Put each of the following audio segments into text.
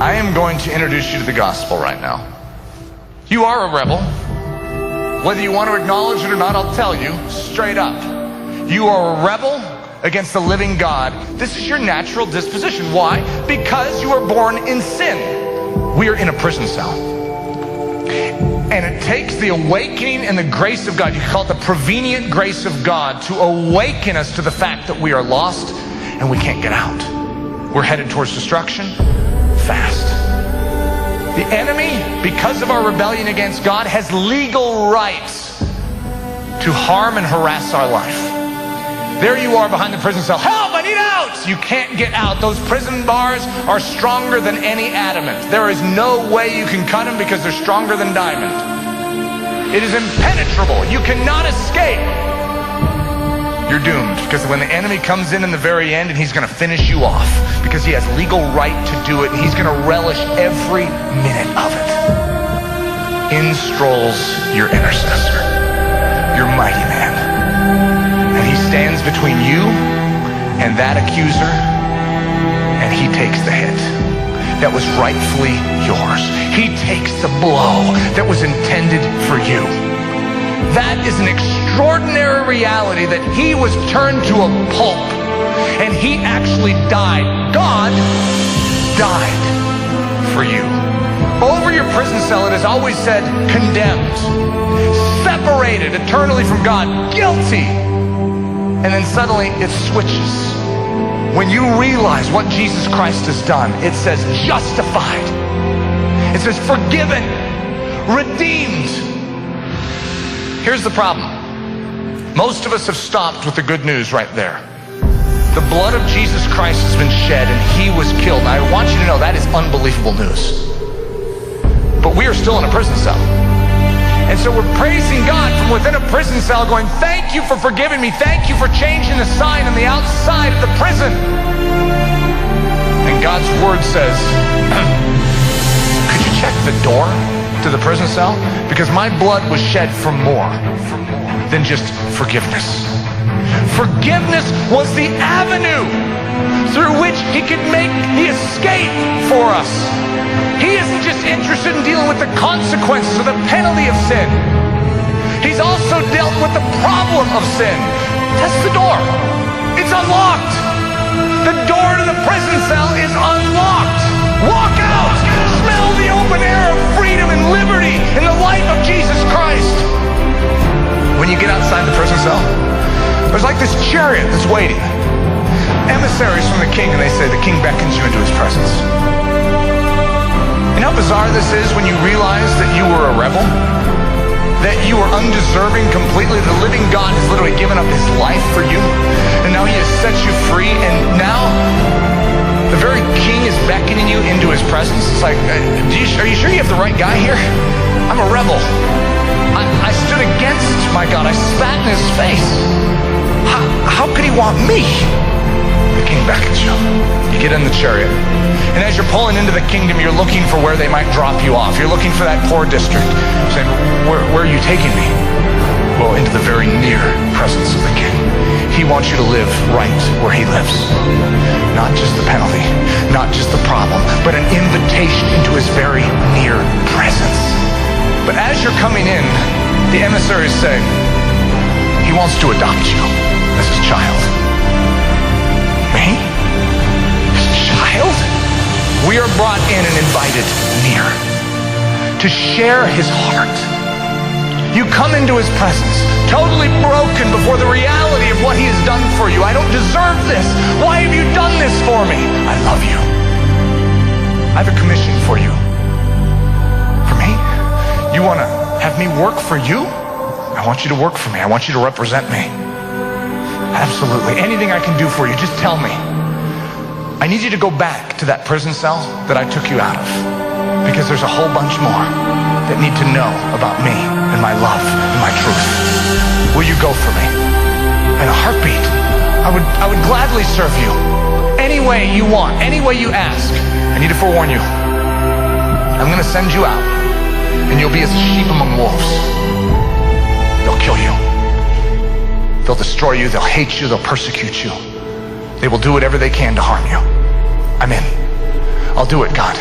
I am going to introduce you to the gospel right now. You are a rebel. Whether you want to acknowledge it or not, I'll tell you straight up. You are a rebel against the living God. This is your natural disposition. Why? Because you were born in sin. We are in a prison cell. And it takes the awakening and the grace of God, you call it the prevenient grace of God, to awaken us to the fact that we are lost and we can't get out. We're headed towards destruction fast. The enemy, because of our rebellion against God, has legal rights to harm and harass our life. There you are behind the prison cell. Help, I need out! You can't get out. Those prison bars are stronger than any adamant. There is no way you can cut them because they're stronger than diamond. It is impenetrable. You cannot escape. You're doomed, because when the enemy comes in the very end, and he's going to finish you off because he has legal right to do it, and he's going to relish every minute of it. In strolls your intercessor, your mighty man. And he stands between you and that accuser, and he takes the hit that was rightfully yours. He takes the blow that was intended for you. That is an extraordinary reality, that he was turned to a pulp and he actually died. God died for you. Over your prison cell, it has always said condemned, separated eternally from God, guilty. And then suddenly it switches. When you realize what Jesus Christ has done, it says justified. It says forgiven, redeemed. Here's the problem. Most of us have stopped with the good news right there. The blood of Jesus Christ has been shed and he was killed. Now, I want you to know that is unbelievable news. But we are still in a prison cell. And so we're praising God from within a prison cell, going, thank you for forgiving me. Thank you for changing the sign on the outside of the prison. And God's word says, could you check the door to the prison cell? Because my blood was shed for more than just forgiveness. Forgiveness was the avenue through which he could make the escape for us. He isn't just interested in dealing with the consequences or the penalty of sin. He's also dealt with the problem of sin. That's the door. It's unlocked. The door to the prison cell is unlocked. Walk out. Smell the open air of freedom and liberty in the light of Jesus Christ. When you get outside the prison cell, there's like this chariot that's waiting. Emissaries from the king, and they say the king beckons you into his presence. You know how bizarre this is when you realize that you were a rebel? That you were undeserving completely. The living God has literally given up his life for you. And now he has set you free. And now the very king is beckoning you into his presence. It's like, are you sure you have the right guy here? I'm a rebel. I stood against my God. I spat in his face. How could he want me? The king beckons you. You get in the chariot. And as you're pulling into the kingdom, you're looking for where they might drop you off. You're looking for that poor district. Saying, where are you taking me? Well, into the very near presence of the king. He wants you to live right where he lives. Not just the penalty, not just the problem, but an invitation into his very near presence. But as you're coming in, the emissaries say, he wants to adopt you as his child. Me? His child? We are brought in and invited near to share his heart. You come into his presence, totally broken before the reality of what he has done for you. I don't deserve this. Why have you done this for me? I love you. I have a commission for you. For me? You want to have me work for you? I want you to work for me. I want you to represent me. Absolutely. Anything I can do for you, just tell me. I need you to go back to that prison cell that I took you out of, because there's a whole bunch more that need to know about me and my love and my truth. Will you go for me? In a heartbeat. I would gladly serve you any way you want, any way you ask. I need to forewarn you. I'm going to send you out, and you'll be as sheep among wolves. They'll kill you. They'll destroy you. They'll hate you. They'll persecute you. They will do whatever they can to harm you. I'm in. I'll do it, God.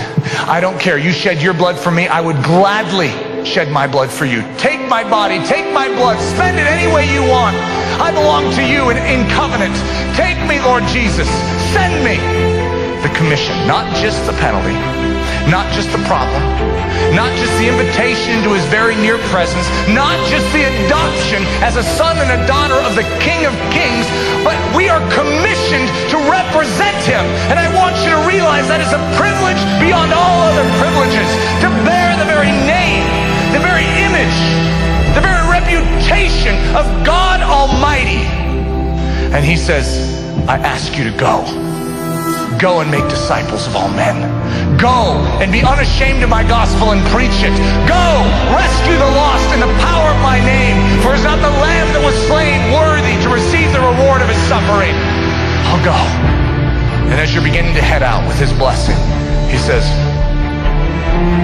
I don't care. You shed your blood for me. I would gladly shed my blood for you. Take my body, take my blood, spend it any way you want. I belong to you in covenant. Take me, Lord Jesus. Send me. The commission, not just the penalty, not just the problem, not just the invitation into his very near presence, not just the adoption as a son and a daughter of the King of Kings, but we are commissioned to represent him. And I want you to realize that is a privilege beyond all other privileges, to bear the very name, the very image, the very reputation of God Almighty. And he says, I ask you to go. Go and make disciples of all men. Go and be unashamed of my gospel and preach it. Go, rescue the lost in the power of my name. For is not the Lamb that was slain worthy to receive the reward of his suffering. I'll go. And as you're beginning to head out with his blessing, he says,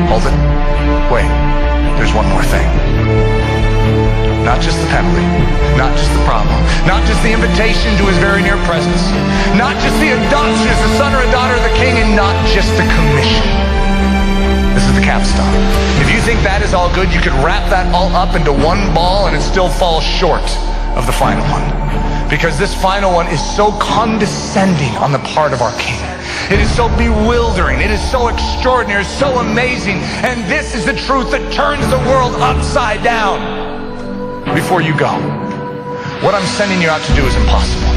hold it. Wait, there's one more thing. Not just the penalty, not just the problem, not just the invitation to his very near presence, not just the adoption as a son or a daughter of the King, and not just the commission. This is the capstone. If you think that is all good, you could wrap that all up into one ball and it still falls short of the final one. Because this final one is so condescending on the part of our King. It is so bewildering. It is so extraordinary, so amazing. And this is the truth that turns the world upside down. Before you go, what I'm sending you out to do is impossible.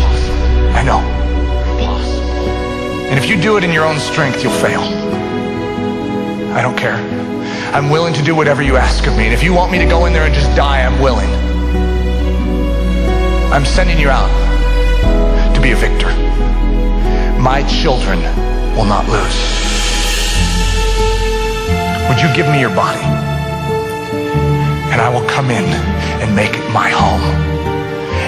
I know. Impossible. And if you do it in your own strength, you'll fail. I don't care. I'm willing to do whatever you ask of me. And if you want me to go in there and just die, I'm willing. I'm sending you out to be a victor. My children will not lose. Would you give me your body? And I will come in and make it my home.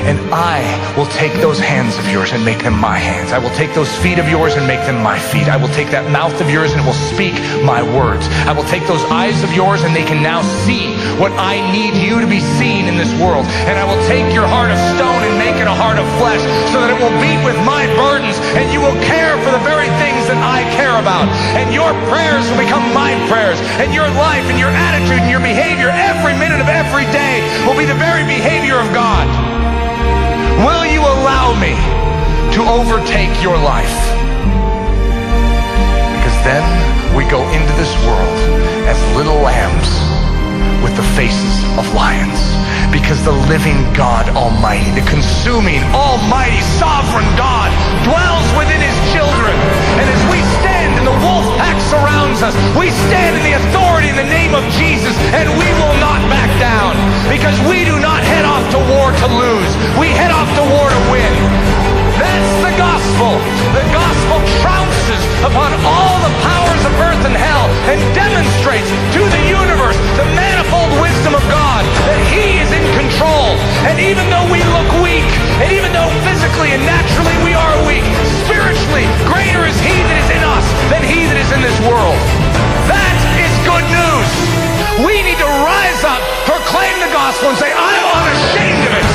And I will take those hands of yours and make them my hands. I will take those feet of yours and make them my feet. I will take that mouth of yours and it will speak my words. I will take those eyes of yours and they can now see what I need you to be seen in this world. And I will take your heart of stone and make it a heart of flesh so that it will beat with my burdens and you will care for the very things that I care about. And your prayers will become my prayers. And your life and your attitude and your behavior every minute of every day will be the very behavior of God. Will you allow me to overtake your life? Because then we go into this world as little lambs with the faces of lions. Because the living God Almighty, the consuming, almighty, sovereign God dwells within his children. And as we stand and the wolf pack surrounds us, we stand in the authority in the name of Jesus, and we will not back down. Because we do not head off to war to lose. We head off to war to win. That's the gospel. The gospel trounces upon all the powers of earth and hell and demonstrates to the universe the manifold wisdom of God, that he is in control. And even though we look weak, and even though physically and naturally we are weak, spiritually greater is he that is in us than he that is in this world. That is good news. We need to rise up, proclaim the gospel, and say, I'm unashamed of it.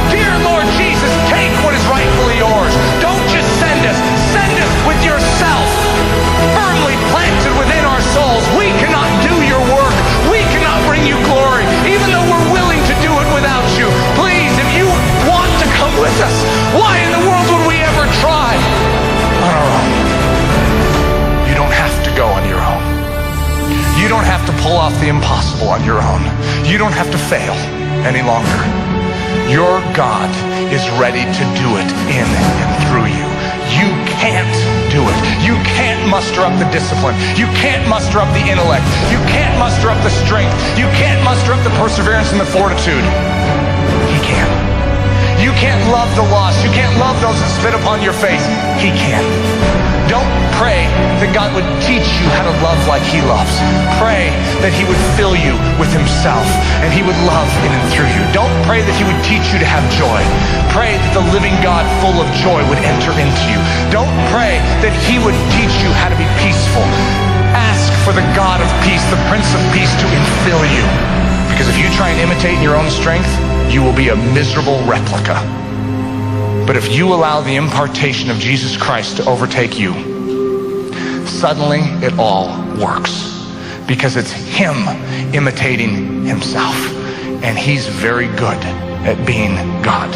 Dear Lord Jesus, take what is rightfully yours. Don't just send us with yourself firmly planted within our souls. We cannot do your work. We cannot bring you glory, even though we're willing to do it without you. Please, if you want to come with us, why in the world would we ever try on our own? You don't have to go on your own. You don't have to pull off the impossible on your own. You don't have to fail any longer. Your God is ready to do it in and through you. You can't do it. You can't muster up the discipline. You can't muster up the intellect. You can't muster up the strength. You can't muster up the perseverance and the fortitude. He can. You can't love the lost. You can't love those that spit upon your face. He can. Don't pray that God would teach you how to love like he loves. Pray that he would fill you with himself and he would love in and through you. Don't pray that he would teach you to have joy. Pray that the living God full of joy would enter into you. Don't pray that he would teach you how to be peaceful. Ask for the God of peace, the Prince of Peace, to infill you. Because if you try and imitate in your own strength, you will be a miserable replica. But if you allow the impartation of Jesus Christ to overtake you, suddenly it all works because it's him imitating himself. And he's very good at being God.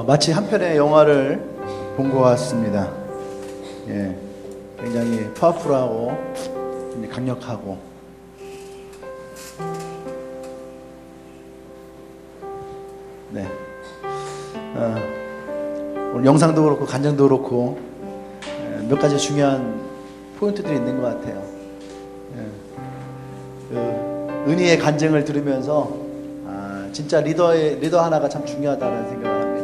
마치 한 편의 영화를 본 것 같습니다. 예, 굉장히 파워풀하고 강력하고 네, 오늘 영상도 그렇고 간증도 그렇고 몇 가지 중요한 포인트들이 있는 것 같아요. 그 은희의 간증을 들으면서 진짜 리더 하나가 참 중요하다는 생각을 합니다.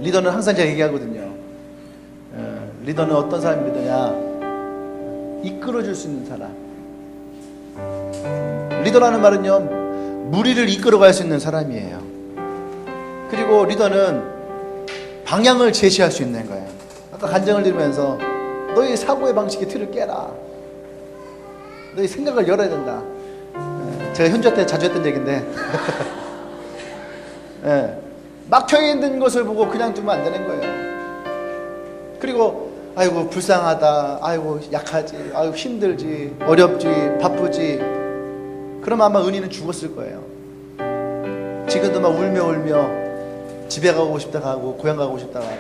리더는 항상 제가 얘기하거든요. 리더는 어떤 사람이 리더냐? 이끌어줄 수 있는 사람. 리더라는 말은요, 무리를 이끌어갈 수 있는 사람이에요. 그리고 리더는 방향을 제시할 수 있는 거예요. 아까 간증을 들으면서 너희 사고의 방식의 틀을 깨라. 너희 생각을 열어야 된다. 제가 현자 때 자주 했던 얘기인데 막혀있는 것을 보고 그냥 두면 안 되는 거예요. 그리고 아이고 불쌍하다, 아이고 약하지, 아이고 힘들지, 어렵지, 바쁘지, 그러면 아마 은희는 죽었을 거예요. 지금도 막 울며 집에 가고 싶다 가고 고향 가고 싶다 가고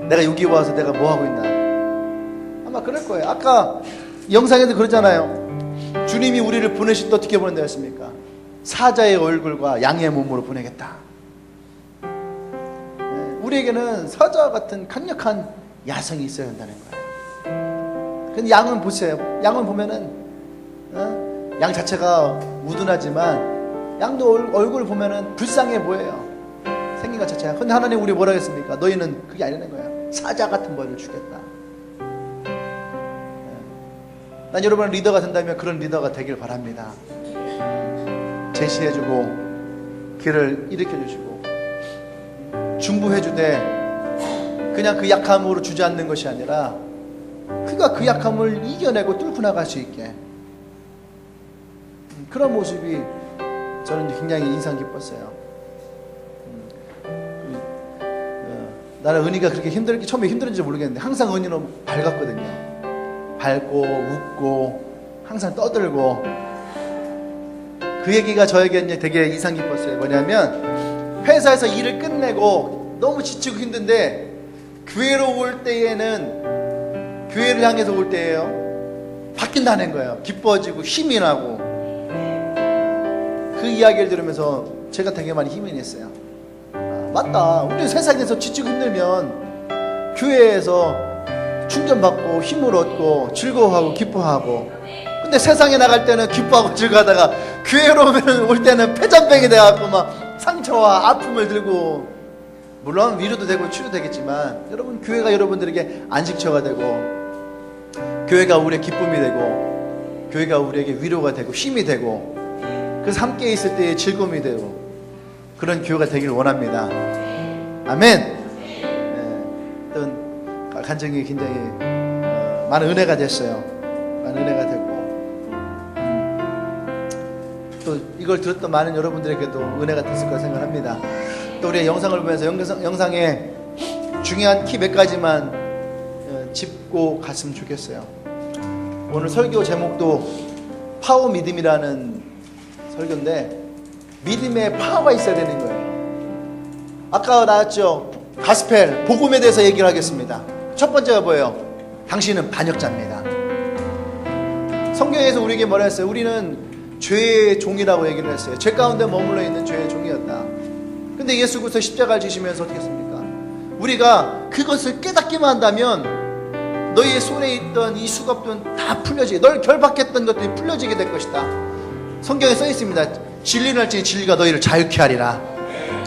내가 여기 와서 내가 뭐 하고 있나 아마 그럴 거예요. 아까 영상에도 그러잖아요. 주님이 우리를 보내실 때 어떻게 보낸다 했습니까? 사자의 얼굴과 양의 몸으로 보내겠다. 우리에게는 사자와 같은 강력한 야성이 있어야 한다는 거예요. 근데 양은 보세요. 양은 보면은 양 자체가 우둔하지만 양도 얼굴 보면은 불쌍해 보여요. 생긴 것 자체가. 근데 하나님 우리 뭐라 했습니까? 너희는 그게 아니라는 거야. 사자 같은 벌을 주겠다. 난 여러분 리더가 된다면 그런 리더가 되길 바랍니다. 제시해주고 길을 일으켜주시고 중보해주되 그냥 그 약함으로 주저앉는 것이 아니라 그가 그 약함을 이겨내고 뚫고 나갈 수 있게 그런 모습이 저는 굉장히 인상 깊었어요. 나는 은희가 그렇게 처음에 힘들었는지 모르겠는데 항상 은희는 밝았거든요. 밝고 웃고 항상 떠들고 그 얘기가 저에게 되게 인상 깊었어요. 뭐냐면 회사에서 일을 끝내고 너무 지치고 힘든데 교회로 올 때에는 교회를 향해서 올 때예요. 바뀐다는 거예요. 기뻐지고 힘이 나고 그 이야기를 들으면서 제가 되게 많이 힘이 냈어요. 맞다. 우리 세상에서 지치고 힘들면 교회에서 충전받고 힘을 얻고 즐거워하고 기뻐하고 근데 세상에 나갈 때는 기뻐하고 즐거워하다가 교회로 올 때는 폐잔병이 돼갖고 막 상처와 아픔을 들고 물론 위로도 되고 치료되겠지만 여러분 교회가 여러분들에게 안식처가 되고 교회가 우리의 기쁨이 되고 교회가 우리에게 위로가 되고 힘이 되고 그래서 함께 있을 때의 즐거움이 되고 그런 교회가 되기를 원합니다. 아멘. 어떤 간증이 굉장히 많은 은혜가 됐어요. 많은 은혜가 됐고 또 이걸 들었던 많은 여러분들에게도 은혜가 됐을 거라 생각합니다. 또 우리의 영상을 보면서 영상에 중요한 키 몇 가지만 짚고 갔으면 좋겠어요. 오늘 설교 제목도 파워 믿음이라는 설교인데 믿음에 파워가 있어야 되는 거예요. 아까 나왔죠. 가스펠 복음에 대해서 얘기를 하겠습니다. 첫 번째가 뭐예요? 당신은 반역자입니다. 성경에서 우리에게 뭐라 했어요? 우리는 죄의 종이라고 얘기를 했어요. 죄 가운데 머물러 있는 죄의 종이었다. 근데 예수 그리스도 십자가를 지시면서 어떻게 했습니까? 우리가 그것을 깨닫기만 한다면 너희의 손에 있던 이 수갑들은 다 풀려지게 널 결박했던 것들이 풀려지게 될 것이다. 성경에 써 있습니다. 진리는 할지니 진리가 너희를 자유케 하리라.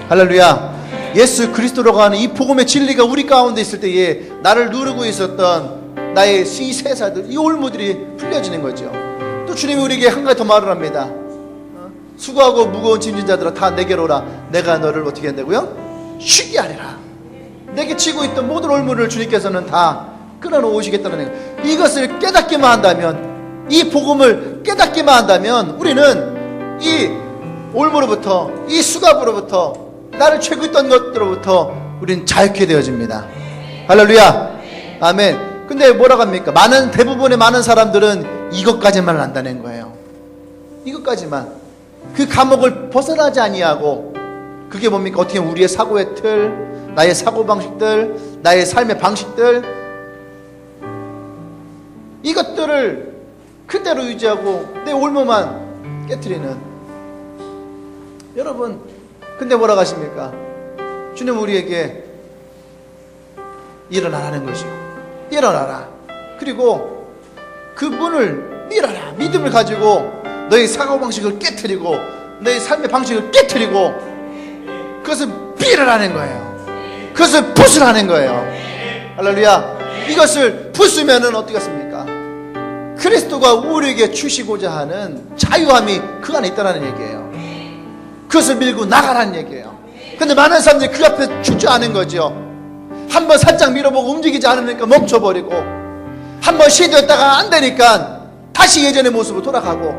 할렐루야. 예수 그리스도로 가는 이 복음의 진리가 우리 가운데 있을 때에 나를 누르고 있었던 나의 이 세사들, 이 올무들이 풀려지는 거죠. 또 주님이 우리에게 한 가지 더 말을 합니다. 수고하고 무거운 짐진 자들아 다 내게로 오라. 내가 너를 어떻게 한다고요? 쉬게 하리라. 내게 지고 있던 모든 올무를 주님께서는 다 끊어놓으시겠다는 거예요. 이것을 깨닫기만 한다면, 이 복음을 깨닫기만 한다면 우리는 이 올무로부터, 이 수갑으로부터, 나를 채고 있던 것들로부터 우리는 자유케 되어집니다. 할렐루야. 아멘. 근데 뭐라고 합니까? 대부분의 많은 사람들은 이것까지만 안다는 거예요. 이것까지만. 그 감옥을 벗어나지 아니하고, 그게 뭡니까? 어떻게 보면 우리의 사고의 틀, 나의 사고방식들, 나의 삶의 방식들, 이것들을 그대로 유지하고 내 올무만 깨트리는. 여러분, 근데 뭐라고 하십니까? 주님 우리에게 일어나라는 것이요. 일어나라. 그리고 그 문을 밀어라. 믿음을 가지고 너의 사고방식을 깨트리고 너의 삶의 방식을 깨트리고 그것을 밀으라는 거예요. 그것을 부수라는 거예요. 할렐루야. 이것을 부수면은 어떻겠습니까? 그리스도가 우리에게 주시고자 하는 자유함이 그 안에 있다는 얘기예요. 그것을 밀고 나가라는 얘기예요. 근데 많은 사람들이 그 앞에 주저하는 거죠. 한번 살짝 밀어보고 움직이지 않으니까 멈춰버리고, 한번 시도했다가 안 되니까 다시 예전의 모습으로 돌아가고,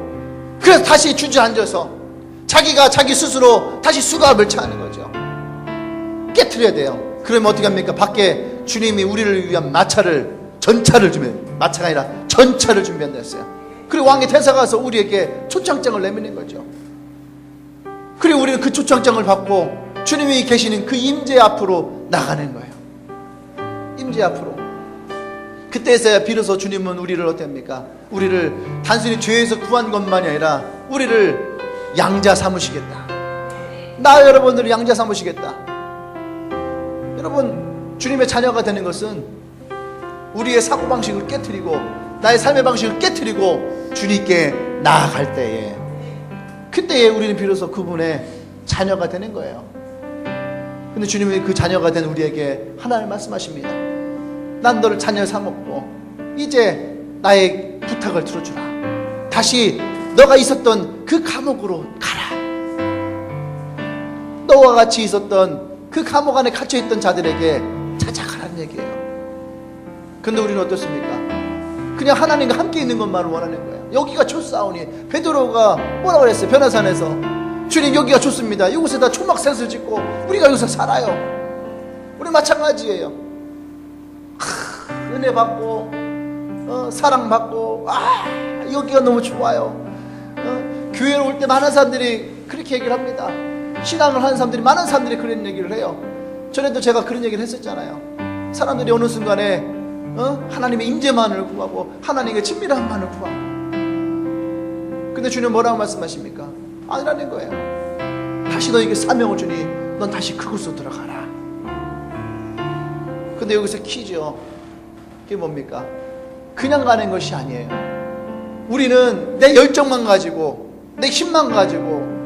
그래서 다시 주저앉아서 자기가 자기 스스로 다시 수갑을 차는 거죠. 깨트려야 돼요. 그러면 어떻게 합니까? 밖에 주님이 우리를 위한 전차를 마차가 아니라 전차를 준비한다 했어요. 그리고 왕의 대사가 가서 우리에게 초청장을 내미는 거죠. 그리고 우리는 그 초청장을 받고 주님이 계시는 그 임재 앞으로 나가는 거예요. 임재 앞으로. 그때서야 비로소 주님은 우리를 어떻게 합니까? 우리를 단순히 죄에서 구한 것만이 아니라 우리를 양자 삼으시겠다. 나 여러분들을 양자 삼으시겠다. 여러분, 주님의 자녀가 되는 것은 우리의 사고방식을 깨트리고 나의 삶의 방식을 깨트리고 주님께 나아갈 때에, 그때에 우리는 비로소 그분의 자녀가 되는 거예요. 근데 주님이 그 자녀가 된 우리에게 하나를 말씀하십니다. 난 너를 자녀 삼았고 이제 나의 부탁을 들어주라. 다시 너가 있었던 그 감옥으로 가라. 너와 같이 있었던 그 감옥 안에 갇혀있던 자들에게 찾아가라는 얘기예요. 근데 우리는 어떻습니까? 그냥 하나님과 함께 있는 것만을 원하는 거예요. 여기가 좋사오니. 베드로가 뭐라고 그랬어요? 변화산에서 주님 여기가 좋습니다. 이곳에다 초막셋을 짓고 우리가 여기서 살아요. 우리 마찬가지예요. 은혜 받고 사랑 받고 여기가 너무 좋아요. 교회로 올 때 많은 사람들이 그렇게 얘기를 합니다. 신앙을 하는 사람들이, 많은 사람들이 그런 얘기를 해요. 전에도 제가 그런 얘기를 했었잖아요. 사람들이 어느 순간에 하나님의 임재만을 구하고 하나님의 친밀함만을 구하고, 근데 주님 뭐라고 말씀하십니까? 아니라는 거예요. 다시 너에게 사명을 주니 넌 다시 그곳으로 들어가라. 근데 여기서 키죠. 그게 뭡니까? 그냥 가는 것이 아니에요. 우리는 내 열정만 가지고 내 힘만 가지고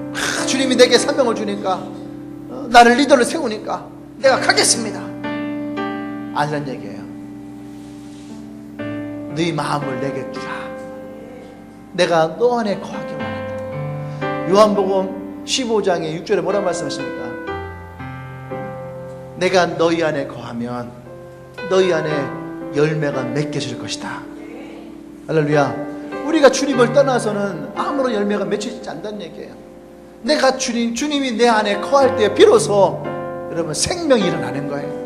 주님이 내게 사명을 주니까 나를 리더를 세우니까 내가 가겠습니다. 아니란 얘기예요. 네 마음을 내게 주라. 내가 너 안에 거하기 원한다. 요한복음 15장의 6절에 뭐라고 말씀하십니까? 내가 너희 안에 거하면 너희 안에 열매가 맺혀질 것이다. 할렐루야. 우리가 주님을 떠나서는 아무런 열매가 맺혀지지 않는다는 얘기예요. 내가 주님이 내 안에 거할 때 비로소 여러분 생명이 일어나는 거예요.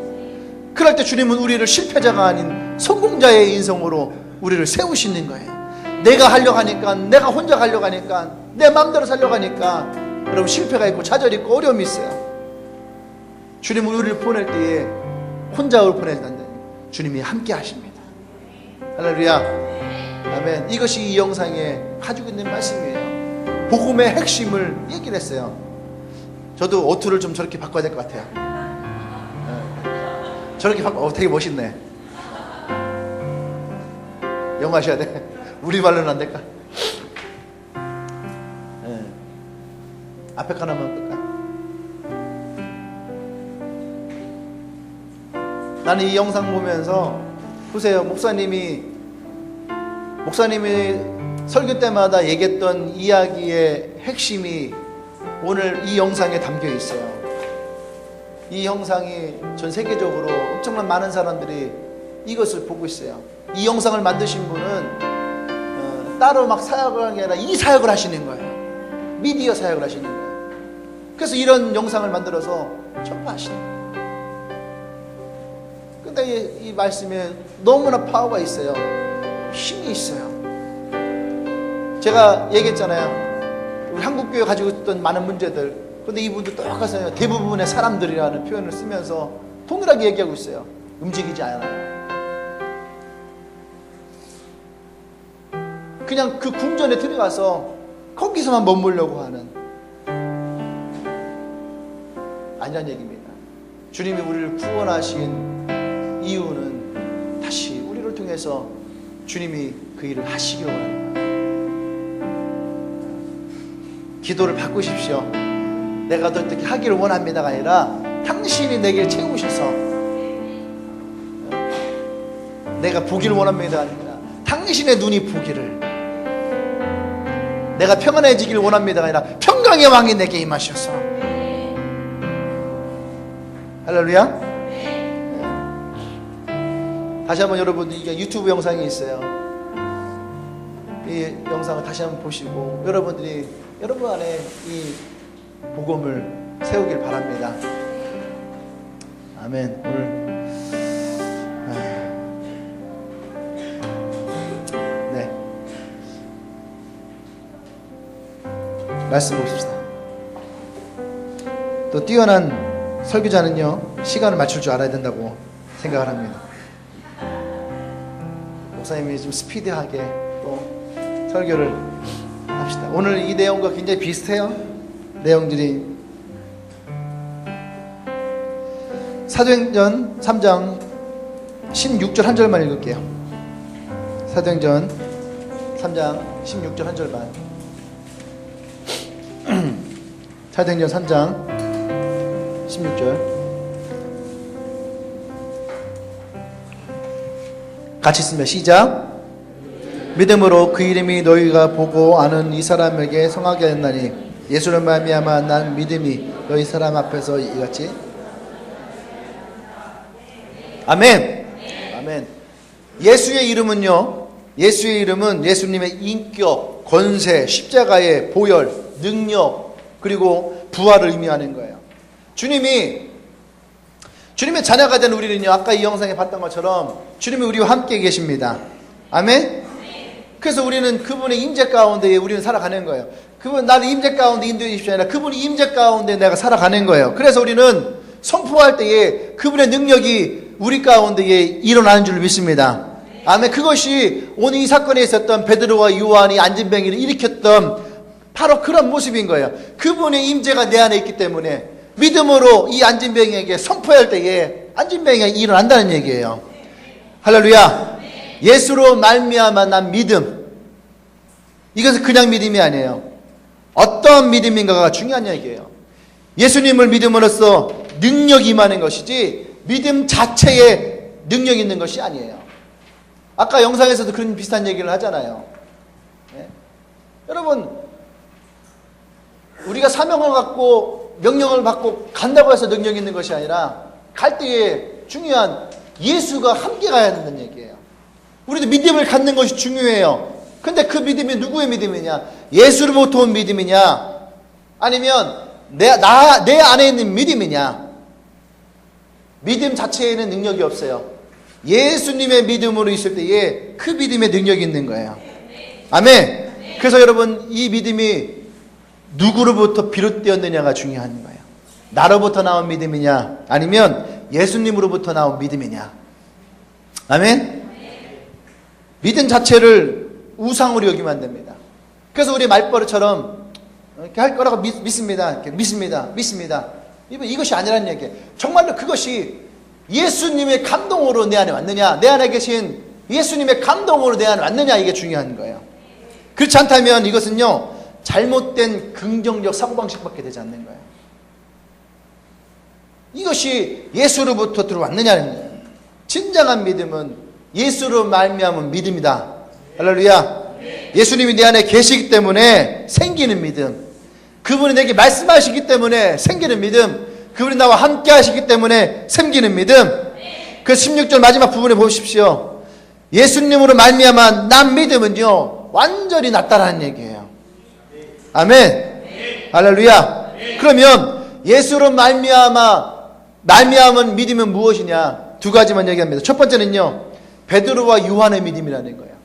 그럴 때 주님은 우리를 실패자가 아닌 성공자의 인성으로 우리를 세우시는 거예요. 내가 하려고 하니까, 내가 혼자 가려고 하니까, 내 마음대로 살려고 하니까 여러분 실패가 있고 좌절이 있고 어려움이 있어요. 주님은 우리를 보낼 때에 혼자 보내지 않는다. 주님이 함께 하십니다. 할렐루야. 아멘. 이것이 이 영상에 가지고 있는 말씀이에요. 복음의 핵심을 얘기를 했어요. 저도 어투를 좀 저렇게 바꿔야 될 것 같아요. 저렇게 바꿔, 되게 멋있네. 영어 하셔야 돼. 우리말로는 안 될까? 앞에 거 하나만 볼까요? 나는 이 영상 보면서 보세요. 목사님이 설교 때마다 얘기했던 이야기의 핵심이 오늘 이 영상에 담겨 있어요. 이 영상이 전 세계적으로 엄청난 많은 사람들이 이것을 보고 있어요. 이 영상을 만드신 분은 따로 막 사역을 하는 게 아니라 이 사역을 하시는 거예요. 미디어 사역을 하시는 거예요. 그래서 이런 영상을 만들어서 전파하시는 거예요. 근데 이 말씀에 너무나 파워가 있어요. 힘이 있어요. 제가 얘기했잖아요. 우리 한국교회 가지고 있던 많은 문제들, 근데 이분도 똑같아요. 대부분의 사람들이라는 표현을 쓰면서 동일하게 얘기하고 있어요. 움직이지 않아요. 그냥 그 궁전에 들어가서 거기서만 머물려고 하는, 아니란 얘기입니다. 주님이 우리를 구원하신 이유는 다시 우리를 통해서 주님이 그 일을 하시기로 하는 거예요. 기도를 바꾸십시오. 내가 어떻게 하기를 원합니다가 아니라 당신이 내게 채우셔서 내가 보기를 원합니다가 아니라 당신의 눈이 보기를, 내가 평안해지기를 원합니다가 아니라 평강의 왕이 내게 임하셔서. 할렐루야. 네. 다시 한번 여러분, 이게 유튜브 영상이 있어요. 이 영상을 다시 한번 보시고 여러분들이 여러분 안에 이 복음을 세우길 바랍니다. 아멘. 오늘 네, 말씀 보십시다. 또 뛰어난 설교자는요, 시간을 맞출 줄 알아야 된다고 생각을 합니다. 목사님이 좀 스피디하게 또 설교를 합시다. 오늘 이 내용과 굉장히 비슷해요. 내용들이 사도행전 3장 16절 한 절만 읽을게요. 사도행전 3장 16절 한 절만. 사도행전 3장 16절 같이 읽습니다. 시작. 믿음으로 그 이름이 너희가 보고 아는 이 사람에게 성하게 하였나니 예수를 말미암아 난 믿음이 너희 사람 앞에서 이같이. 아멘. 아멘. 예수의 이름은요, 예수의 이름은 예수님의 인격, 권세, 십자가의 보혈, 능력, 그리고 부활을 의미하는 거예요. 주님의 자녀가 된 우리는요, 아까 이 영상에 봤던 것처럼 주님이 우리와 함께 계십니다. 아멘. 그래서 우리는 그분의 임재 가운데 우리는 살아가는 거예요. 그분 나를 임재 가운데 인도해 주십시오 아니라 그분이 임재 가운데 내가 살아가는 거예요. 그래서 우리는 선포할 때에 그분의 능력이 우리 가운데에 일어나는 줄 믿습니다. 아멘. 그것이 오늘 이 사건에 있었던 베드로와 요한이 안진뱅이를 일으켰던 바로 그런 모습인 거예요. 그분의 임재가 내 안에 있기 때문에 믿음으로 이 안진뱅이에게 선포할 때에 안진뱅이가 일어난다는 얘기예요. 할렐루야. 예수로 말미암아 난 믿음. 이것은 그냥 믿음이 아니에요. 어떤 믿음인가가 중요한 얘기예요. 예수님을 믿음으로써 능력이 임하는 것이지 믿음 자체에 능력이 있는 것이 아니에요. 아까 영상에서도 그런 비슷한 얘기를 하잖아요. 네? 여러분, 우리가 사명을 갖고 명령을 받고 간다고 해서 능력이 있는 것이 아니라 갈 때에 중요한 예수가 함께 가야 된다는 얘기예요. 우리도 믿음을 갖는 것이 중요해요. 근데 그 믿음이 누구의 믿음이냐? 예수로부터 온 믿음이냐? 아니면 내 안에 있는 믿음이냐? 믿음 자체에는 능력이 없어요. 예수님의 믿음으로 있을 때에 그 믿음에 능력이 있는 거예요. 아멘. 그래서 여러분, 이 믿음이 누구로부터 비롯되었느냐가 중요한 거예요. 나로부터 나온 믿음이냐? 아니면 예수님으로부터 나온 믿음이냐? 아멘. 믿음 자체를 우상으로 여기면 안 됩니다. 그래서 우리 말버릇처럼 이렇게 할 거라고 믿습니다. 이렇게 믿습니다. 이것이 아니라는 얘기예요. 정말로 그것이 예수님의 감동으로 내 안에 왔느냐, 내 안에 계신 예수님의 감동으로 내 안에 왔느냐, 이게 중요한 거예요. 그렇지 않다면 이것은요, 잘못된 긍정적 사고방식밖에 되지 않는 거예요. 이것이 예수로부터 들어왔느냐는 거예요. 진정한 믿음은 예수로 말미암은 믿음이다. 할렐루야. 예수님이 내 안에 계시기 때문에 생기는 믿음, 그분이 내게 말씀하시기 때문에 생기는 믿음, 그분이 나와 함께 하시기 때문에 생기는 믿음. 그 16절 마지막 부분에 보십시오. 예수님으로 말미암아 난 믿음은요 완전히 낫다라는 얘기예요. 아멘. 할렐루야. 그러면 예수로 말미암은 믿음은 무엇이냐? 두 가지만 얘기합니다. 첫 번째는요, 베드로와 요한의 믿음이라는 거예요.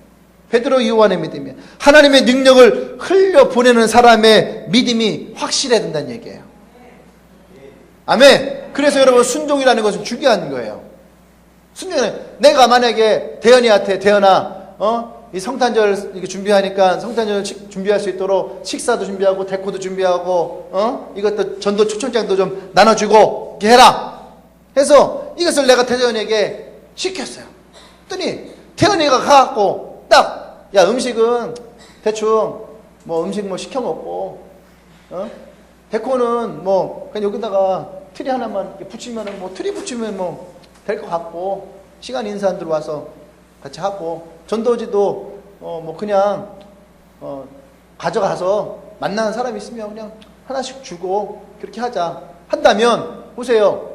베드로 요한의 믿음이에요. 하나님의 능력을 흘려보내는 사람의 믿음이 확실해야 된다는 얘기예요. 아멘. 그래서 여러분, 순종이라는 것은 중요한 거예요. 순종은, 내가 만약에 대현이한테, 대현아, 이 성탄절 이렇게 준비하니까 성탄절 준비할 수 있도록 식사도 준비하고 데코도 준비하고 이것도 전도 초청장도 좀 나눠주고 이렇게 해라 해서 이것을 내가 대현이에게 시켰어요. 그랬더니 대현이가 가갖고 딱, 야, 음식은 대충 뭐 음식 뭐 시켜 먹고 데코는 뭐 그냥 여기다가 트리 하나만 이렇게 붙이면은 뭐 트리 붙이면 뭐 될 것 같고, 시간 인사 들어와서 같이 하고, 전도지도 뭐 그냥 가져가서 만나는 사람이 있으면 그냥 하나씩 주고 그렇게 하자 한다면, 보세요,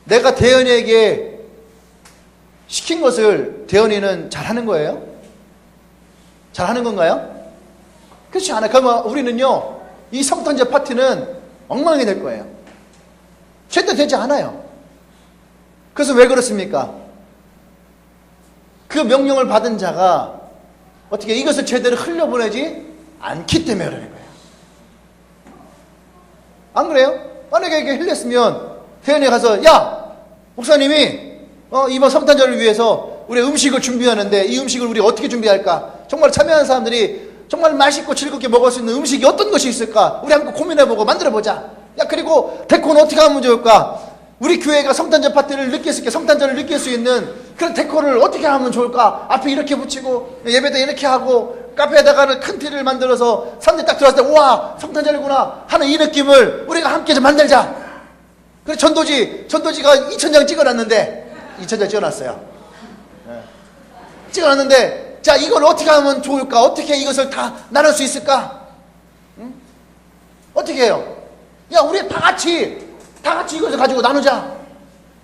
내가 대현이에게 시킨 것을 대현이는 잘하는 거예요? 잘하는 건가요? 그렇지 않아요. 그러면 우리는요, 이 성탄절 파티는 엉망이 될 거예요. 제대로 되지 않아요. 그래서 왜 그렇습니까? 그 명령을 받은 자가 어떻게 이것을 제대로 흘려보내지 않기 때문에 그러는 거예요. 안 그래요? 만약에 이게 흘렸으면 대현이 가서, 야, 목사님이 이번 성탄절을 위해서 우리 음식을 준비하는데 이 음식을 우리 어떻게 준비할까? 정말 참여하는 사람들이 정말 맛있고 즐겁게 먹을 수 있는 음식이 어떤 것이 있을까? 우리 한번 고민해보고 만들어보자. 야, 그리고 데코는 어떻게 하면 좋을까? 우리 교회가 성탄절 파티를 느낄 수 있게, 성탄절을 느낄 수 있는 그런 데코를 어떻게 하면 좋을까? 앞에 이렇게 붙이고 예배도 이렇게 하고 카페에다가는 큰 티를 만들어서 사람들이 딱 들어왔을 때, 우와, 성탄절이구나 하는 이 느낌을 우리가 함께 좀 만들자. 그래서 전도지가 2,000장 찍어놨는데, 2,000장 찍어놨어요. 찍어놨는데, 자, 이걸 어떻게 하면 좋을까? 어떻게 이것을 다 나눌 수 있을까? 응? 어떻게 해요? 야, 우리 다 같이 이것을 가지고 나누자.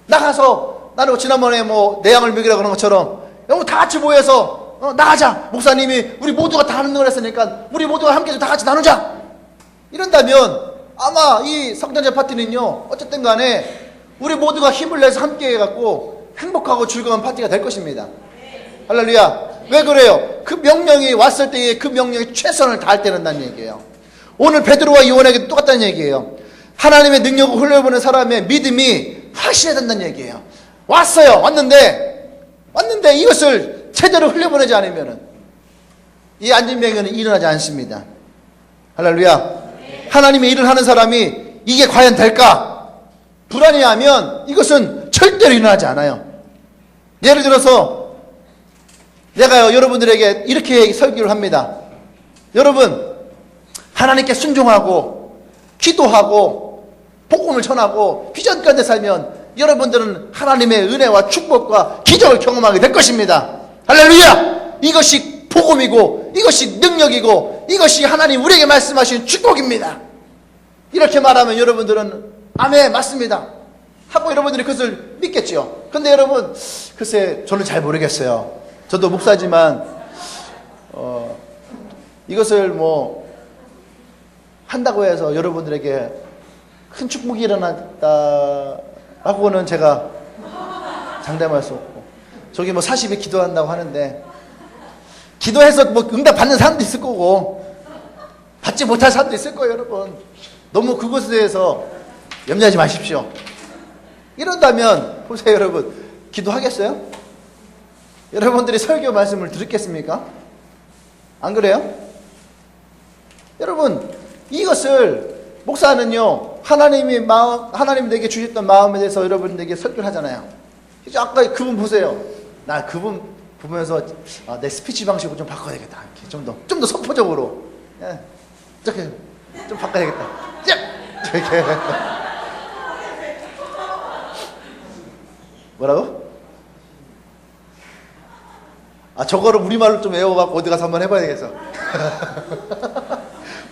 나가서, 나는 지난번에 뭐 내양을 먹이라고 하는 것처럼, 우리 다 같이 모여서 나가자. 목사님이 우리 모두가 다 하는 걸 했으니까 우리 모두가 함께 다 같이 나누자. 이런다면 아마 이 성탄절 파티는요, 어쨌든 간에 우리 모두가 힘을 내서 함께 해갖고 행복하고 즐거운 파티가 될 것입니다. 할렐루야. 왜 그래요? 그 명령이 왔을 때에 그 명령에 최선을 다할 때는다는 얘기예요. 오늘 베드로와 요한에게 똑같다는 얘기예요. 하나님의 능력을 흘려보는 사람의 믿음이 확실해야 된다는 얘기예요. 왔는데 이것을 제대로 흘려보내지 않으면 이 안진병은 일어나지 않습니다. 할렐루야. 하나님의 일을 하는 사람이 이게 과연 될까? 불안해하면 이것은 절대로 일어나지 않아요. 예를 들어서 내가요, 여러분들에게 이렇게 설교를 합니다. 여러분, 하나님께 순종하고 기도하고 복음을 전하고 비전 가운데 살면 여러분들은 하나님의 은혜와 축복과 기적을 경험하게 될 것입니다. 할렐루야. 이것이 복음이고 이것이 능력이고 이것이 하나님 우리에게 말씀하신 축복입니다. 이렇게 말하면 여러분들은 아멘, 맞습니다 하고 여러분들이 그것을 믿겠죠. 근데 여러분, 글쎄 저는 잘 모르겠어요. 저도 목사지만 이것을 뭐 한다고 해서 여러분들에게 큰 축복이 일어났다라고는 제가 장담할 수 없고, 저기 뭐 40일 기도한다고 하는데 기도해서 뭐 응답 받는 사람도 있을 거고 받지 못할 사람도 있을 거예요. 여러분, 너무 그것에 대해서 염려하지 마십시오. 이런다면 보세요, 여러분, 기도하겠어요? 여러분들이 설교 말씀을 들었겠습니까? 안 그래요? 여러분, 이것을 목사는요, 하나님 내게 주셨던 마음에 대해서 여러분들에게 설교를 하잖아요. 아까 그분 보세요. 나 그분 보면서 내 스피치 방식을 좀 바꿔야 되겠다. 좀 더 선포적으로. 예. 저렇게 좀 바꿔야겠다. 저렇게. 뭐라고? 저거를 우리말로 좀 외워갖고 어디 가서 한번 해봐야 되겠어.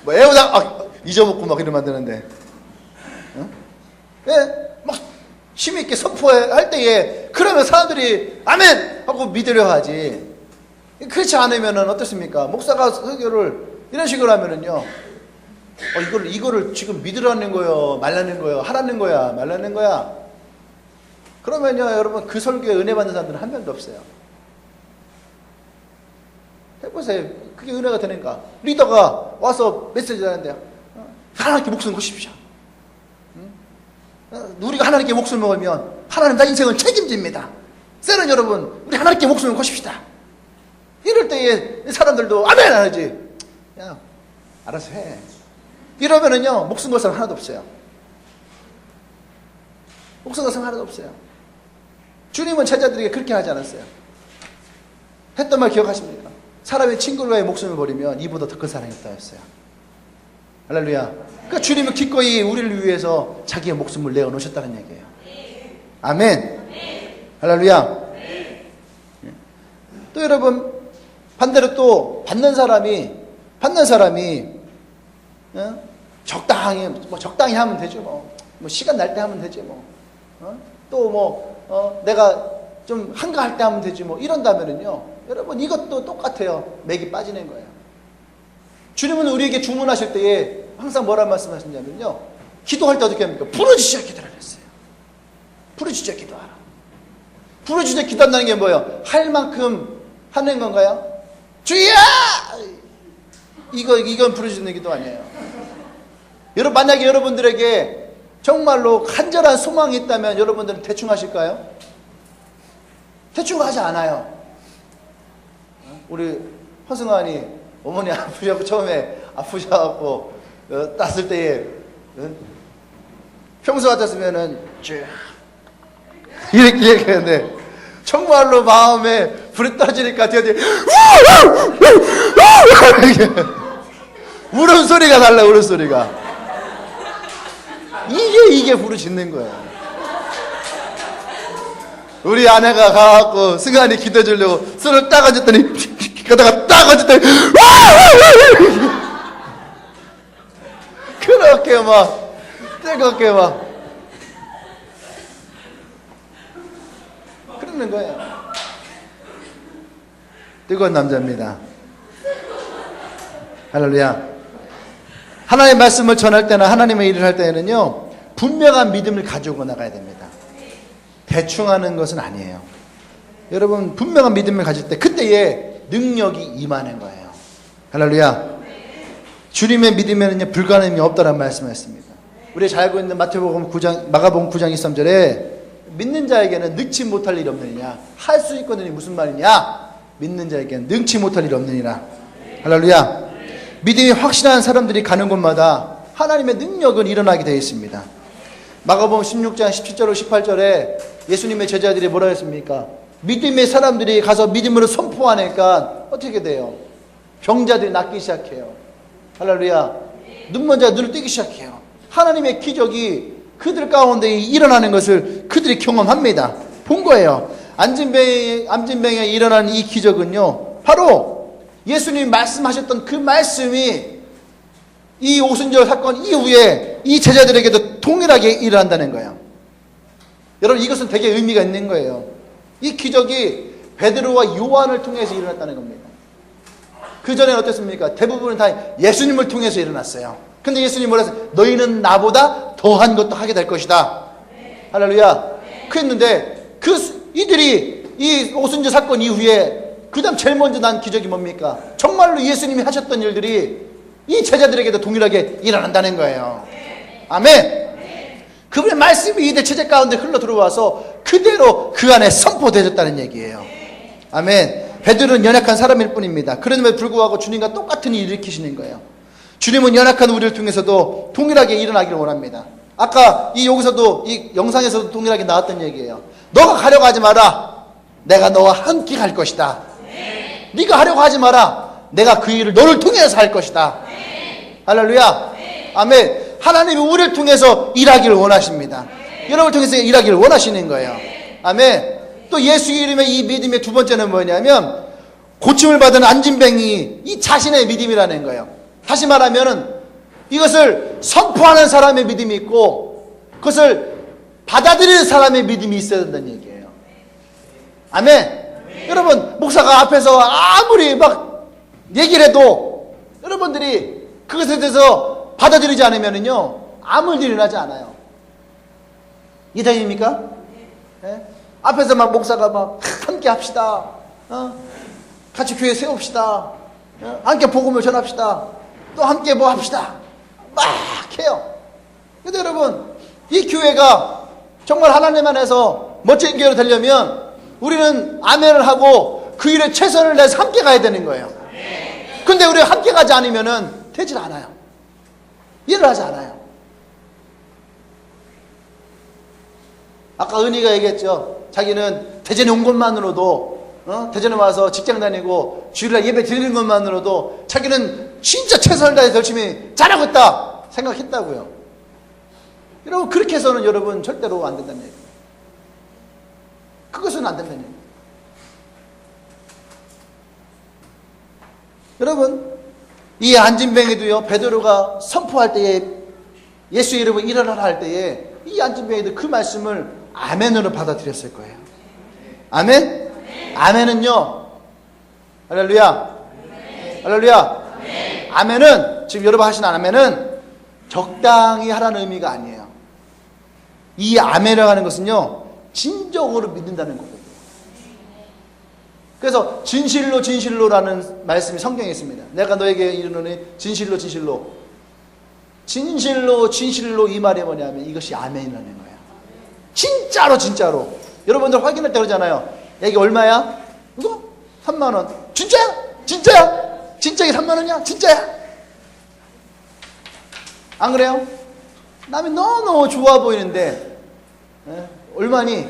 뭐 애우다 잊어먹고 막 이러면 안 되는데. 응? 네, 막 힘있게 선포할 때에 그러면 사람들이 아멘 하고 믿으려 하지. 그렇지 않으면은 어떻습니까? 목사가 설교를 이런 식으로 하면은요, 이거를 지금 믿으라는 거요, 말라는 거요, 하라는 거야, 말라는 거야. 그러면요, 여러분 그 설교에 은혜 받는 사람들은 한 명도 없어요. 해보세요. 그게 은혜가 되는가? 리더가 와서 메시지를 하는데요. 하나님께 목숨 거십시오. 우리가 하나님께 목숨을 먹으면 하나님 나 인생을 책임집니다. 세는 여러분, 우리 하나님께 목숨을 거십시다. 이럴 때에 사람들도 아멘 안 하지. 야, 알아서 해. 이러면은요, 목숨 걸 사람 하나도 없어요. 목숨 걸 사람 하나도 없어요. 주님은 제자들에게 그렇게 하지 않았어요. 했던 말 기억하십니까? 사람의 친구를 위해 목숨을 버리면 이보다 더 큰 사랑이 없다 했어요. 할렐루야. 그러니까 주님은 기꺼이 우리를 위해서 자기의 목숨을 내어놓으셨다는 얘기예요. 아멘. 할렐루야. 또 여러분, 반대로 또 받는 사람이 적당히 하면 되죠. 뭐 시간 날 때 하면 되지 뭐. 내가 좀 한가할 때 하면 되지 뭐. 이런다면은요, 여러분 이것도 똑같아요. 맥이 빠지는 거예요. 주님은 우리에게 주문하실 때에 항상 뭐라 말씀하시냐면요, 기도할 때 어떻게 합니까? 부르짖어 기도하라 했어요. 부르짖어 기도하라. 부르짖어 기도한다는 게 뭐예요? 할 만큼 하는 건가요? 주야! 이건 부르짖는 기도 아니에요. 여러분, 만약에 여러분들에게 정말로 간절한 소망이 있다면 여러분들은 대충 하실까요? 대충 하지 않아요. 우리 허승환이 어머니 아프셔서 처음에 아프셔갖고 땄을 때에 평소 같았으면은 이렇게 했는데 정말로 마음에 불이 떨어지니까 뒤에 울음소리가 달라. 울음소리가 이게 부르짖는 거예요. 우리 아내가 가갖고 승환이 기도해 주려고 손을 딱 얹었더니 가다가 딱 얹었더니 그렇게 막 뜨겁게 막 그러는 거예요. 뜨거운 남자입니다. 할렐루야. 하나님의 말씀을 전할 때나 하나님의 일을 할 때에는요, 분명한 믿음을 가지고 나가야 됩니다. 대충 하는 것은 아니에요. 여러분, 분명한 믿음을 가질 때 그때에 능력이 임하는 거예요. 할렐루야. 주님의 믿음에는요, 불가능이 없다라는 말씀을 했습니다. 우리가 잘 알고 있는 마가복음 9장 23절에 믿는 자에게는 능치 못할 일이 없느니라. 할 수 있거든요. 무슨 말이냐? 믿는 자에게는 능치 못할 일이 없느니라. 할렐루야. 믿음이 확실한 사람들이 가는 곳마다 하나님의 능력은 일어나게 되어 있습니다. 마가복음 16장 17절 18절에 예수님의 제자들이 뭐라 했습니까? 믿음의 사람들이 가서 믿음으로 선포하니까 어떻게 돼요? 병자들이 낫기 시작해요. 할렐루야. 눈먼 자가 눈을 뜨기 시작해요. 하나님의 기적이 그들 가운데 일어나는 것을 그들이 경험합니다. 본 거예요. 암진병에 일어난 이 기적은요, 바로 예수님이 말씀하셨던 그 말씀이 이 오순절 사건 이후에 이 제자들에게도 동일하게 일어난다는 거예요. 여러분, 이것은 되게 의미가 있는 거예요. 이 기적이 베드로와 요한을 통해서 일어났다는 겁니다. 그 전에는 어땠습니까? 대부분은 다 예수님을 통해서 일어났어요. 근데 예수님이 뭐라 했어요? 너희는 나보다 더한 것도 하게 될 것이다. 할렐루야. 그랬는데 이들이 이 오순절 사건 이후에 그 다음 제일 먼저 난 기적이 뭡니까? 정말로 예수님이 하셨던 일들이 이 제자들에게도 동일하게 일어난다는 거예요. 아멘. 그분의 말씀이 이들 제자 가운데 흘러 들어와서 그대로 그 안에 선포되어졌다는 얘기예요. 아멘. 베드로는 연약한 사람일 뿐입니다. 그럼에도 불구하고 주님과 똑같은 일을 일으키시는 거예요. 주님은 연약한 우리를 통해서도 동일하게 일어나기를 원합니다. 아까 여기서도 이 영상에서도 동일하게 나왔던 얘기예요. 너가 가려고 하지 마라. 내가 너와 함께 갈 것이다. 네가 하려고 하지 마라. 내가 그 일을 너를 통해서 할 것이다. 할렐루야. 아멘. 하나님이 우리를 통해서 일하기를 원하십니다. 여러분을 통해서 일하기를 원하시는 거예요. 아멘. 또 예수 이름의 이 믿음의 두 번째는 뭐냐면 고침을 받은 안진뱅이 이 자신의 믿음이라는 거예요. 다시 말하면은 이것을 선포하는 사람의 믿음이 있고 그것을 받아들이는 사람의 믿음이 있어야 된다는 얘기예요. 아멘. 여러분 목사가 앞에서 아무리 막 얘기를 해도 여러분들이 그것에 대해서 받아들이지 않으면은요 아무 일이 일어나지 않아요. 이해됩니까? 네? 앞에서 막 목사가 막 함께 합시다. 같이 교회 세웁시다. 함께 복음을 전합시다. 또 함께 뭐 합시다. 막 해요. 근데 여러분 이 교회가 정말 하나님 안에서 멋진 교회로 되려면 우리는 아멘을 하고 그 일에 최선을 내서 함께 가야 되는 거예요. 근데 우리가 함께 가지 않으면은 되질 않아요. 일을 하지 않아요. 아까 은희가 얘기했죠. 자기는 대전에 온 것만으로도 대전에 와서 직장 다니고 주일날 예배 드리는 것만으로도 자기는 진짜 최선을 다해서 열심히 잘하고 있다 생각했다고요. 여러분 그렇게 해서는 여러분 절대로 안 된다는 얘기예요. 그것은 안 된다는 얘기예요. 여러분 이 안진뱅이도요 베드로가 선포할 때에 예수 이름으로 일어나라 할 때에 이 안진뱅이도 그 말씀을 아멘으로 받아들였을 거예요. 아멘? 아멘은요 할렐루야 할렐루야 아멘은 지금 여러분 하시는 아멘은 적당히 하라는 의미가 아니에요. 이 아멘이라고 하는 것은요 진정으로 믿는다는 거거든요. 그래서 진실로 진실로라는 말씀이 성경에 있습니다. 내가 너에게 이르노니 진실로 진실로 진실로 진실로 이 말이 뭐냐면 이것이 아멘이라는 거예요. 진짜로 진짜로. 여러분들 확인할 때 그러잖아요. 이게 얼마야? 이거 3만 원. 진짜야? 진짜야? 진짜 이게 3만 원이야? 진짜야? 안 그래요? 남이 너무너무 좋아 보이는데 얼마니?